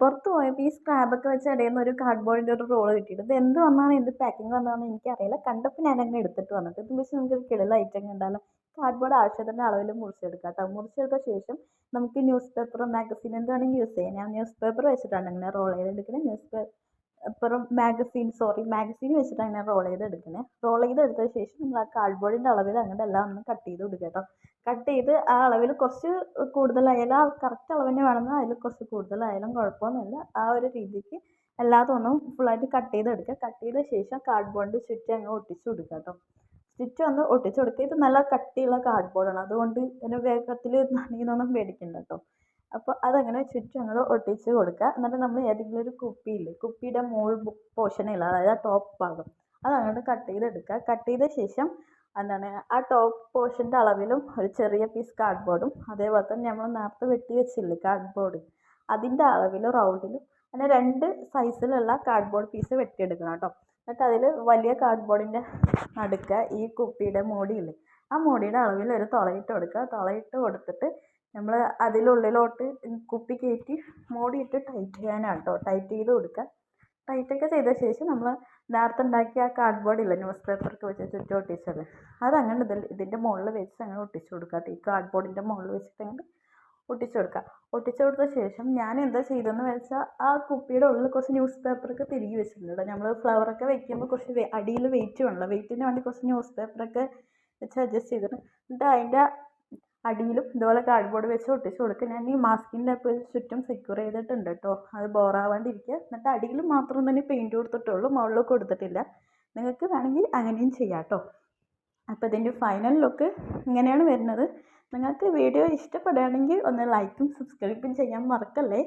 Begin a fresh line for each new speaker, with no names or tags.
പുറത്ത് പോയപ്പോൾ ഈ സ്ക്രാബൊക്കെ വെച്ച് ഇടയിൽ ഒരു കാർഡ്ബോർഡിൻ്റെ ഒരു റോള് കിട്ടിയിട്ട് ഇത് എന്ത് വന്നാണ് എന്ത് പാക്കിംഗ് വന്നതാണെന്ന് എനിക്കറിയില്ല. കണ്ടപ്പോൾ ഞാനങ്ങ് എടുത്തിട്ട് വന്നിട്ട് ഇത് വെച്ച് നമുക്കൊരു കിടിലൻ ഐറ്റം കണ്ടാലോ. കാർഡ്ബോർഡ് ആവശ്യത്തിൻ്റെ അളവിൽ മുറിച്ചെടുക്കാം കേട്ടോ. മുറിച്ചെടുത്ത ശേഷം നമുക്ക് ന്യൂസ് പേപ്പറോ മാഗസീൻ എന്ത് വേണമെങ്കിൽ യൂസ് ചെയ്യാം. ഞാൻ ന്യൂസ് പേപ്പർ വെച്ചിട്ടാണ് ഇങ്ങനെ റോൾ ചെയ്തെടുക്കുന്നത്. മാഗസീൻ വെച്ചിട്ടാണ് ഇങ്ങനെ റോൾ ചെയ്തെടുക്കുന്നത്. റോൾ ചെയ്തെടുത്ത ശേഷം നമ്മൾ ആ കാർഡ്ബോർഡിൻ്റെ അളവിൽ അങ്ങോട്ട് എല്ലാം ഒന്ന് കട്ട് ചെയ്ത് കൊടുക്കുക കേട്ടോ. കട്ട് ചെയ്ത് ആ അളവിൽ കുറച്ച് കൂടുതലായാലും ആ കറക്റ്റ് അളവ് തന്നെ വേണമെന്ന് അതിൽ കുറച്ച് കൂടുതലായാലും കുഴപ്പമൊന്നുമില്ല. ആ ഒരു രീതിക്ക് എല്ലാതും ഒന്നും ഫുള്ളായിട്ട് കട്ട് ചെയ്തെടുക്കുക. കട്ട് ചെയ്ത ശേഷം കാർഡ്ബോർഡിൻ്റെ ചുറ്റും അങ്ങ് ഒട്ടിച്ച് കൊടുക്കുക കേട്ടോ. ചുറ്റും ഒന്ന് ഒട്ടിച്ച് കൊടുക്കുക. ഇത് നല്ല കട്ടിയുള്ള കാർഡ്ബോർഡാണ്, അതുകൊണ്ട് ഇതിന് വേഗത്തിൽ നനയുന്നൊന്നും പേടിക്കണ്ട കേട്ടോ. അപ്പോൾ അതങ്ങനെ ചുറ്റും അങ്ങോട്ട് ഒട്ടിച്ച് കൊടുക്കുക. എന്നിട്ട് നമ്മൾ ഏതെങ്കിലും ഒരു കുപ്പിയുടെ പോർഷനില്ല, അതായത് ആ ടോപ്പ് ഭാഗം അത് അങ്ങോട്ട് കട്ട് ചെയ്തെടുക്കുക. കട്ട് ചെയ്ത ശേഷം ആ ടോപ്പ് പോർഷൻ്റെ അളവിലും ഒരു ചെറിയ പീസ് കാർഡ്ബോർഡും അതേപോലെ തന്നെ നമ്മൾ നേരത്തെ വെട്ടി വെച്ചില്ലേ കാർഡ്ബോർഡ്, അതിൻ്റെ അളവിലും റൗണ്ടിലും അങ്ങനെ 2 സൈസിലുള്ള കാർഡ്ബോർഡ് പീസ് വെട്ടിയെടുക്കണം കേട്ടോ. എന്നിട്ട് അതിൽ വലിയ കാർഡ്ബോർഡിൻ്റെ നടുക്ക ഈ കുപ്പിയുടെ മൂടിയില്ലേ, ആ മൂടിയുടെ അളവിൽ ഒരു തുളയിട്ട് കൊടുക്കുക. തുളയിട്ട് കൊടുത്തിട്ട് നമ്മൾ അതിലുള്ളിലോട്ട് കുപ്പി കയറ്റി മൂടിയിട്ട് ടൈറ്റ് ചെയ്യാനാണ് കേട്ടോ. ടൈറ്റ് ചെയ്ത് കൊടുക്കുക. ടൈറ്റൊക്കെ ചെയ്ത ശേഷം നമ്മൾ നേരത്തെ ഉണ്ടാക്കിയ ആ കാർഡ്ബോർഡ് ഇല്ല, ന്യൂസ് പേപ്പറൊക്കെ വെച്ച് ചുറ്റും ഒട്ടിച്ചത്, അതങ്ങനെ ഇതിൻ്റെ മുകളിൽ വെച്ച് അങ്ങനെ ഒട്ടിച്ച് കൊടുക്കുക കേട്ടോ. ഈ കാർഡ്ബോർഡിൻ്റെ മുകളിൽ വെച്ചിട്ട് അങ്ങനെ ഒട്ടിച്ച് കൊടുക്കുക. ഒട്ടിച്ച് കൊടുത്ത ശേഷം ഞാൻ എന്താ ചെയ്തതെന്ന് വെച്ചാൽ ആ കുപ്പിയുടെ ഉള്ളിൽ കുറച്ച് ന്യൂസ് പേപ്പറൊക്കെ തിരികെ വെച്ചിട്ടുണ്ട്. നമ്മൾ ഫ്ലവറൊക്കെ വെക്കുമ്പോൾ കുറച്ച് അടിയിൽ വെയിറ്റ് വേണമല്ലോ, വെയിറ്റിന് വേണ്ടി കുറച്ച് ന്യൂസ് പേപ്പറൊക്കെ വെച്ച് അഡ്ജസ്റ്റ് ചെയ്തിട്ട് എന്നിട്ട് അതിൻ്റെ അടിയിലും ഇതുപോലെ കാർഡ്ബോർഡ് വെച്ച് ഒട്ടിച്ച് കൊടുക്കുക. ഞാൻ ഈ മാസ്കിൻ്റെ അപ്പോൾ ചുറ്റും സെക്യൂർ ചെയ്തിട്ടുണ്ട് കേട്ടോ, അത് ബോറാവാണ്ടിരിക്കുക. എന്നിട്ട് അടിയിൽ മാത്രം തന്നെ പെയിൻറ്റ് കൊടുത്തിട്ടുള്ളൂ, മുകളിൽ കൊടുത്തിട്ടില്ല. നിങ്ങൾക്ക് വേണമെങ്കിൽ അങ്ങനെയും ചെയ്യാം കേട്ടോ. അപ്പോൾ ഇതിൻ്റെ ഫൈനൽ ലുക്ക് ഇങ്ങനെയാണ് വരുന്നത്. നിങ്ങൾക്ക് വീഡിയോ ഇഷ്ടപ്പെടുകയാണെങ്കിൽ ഒന്ന് ലൈക്കും സബ്സ്ക്രൈബും ചെയ്യാൻ മറക്കല്ലേ.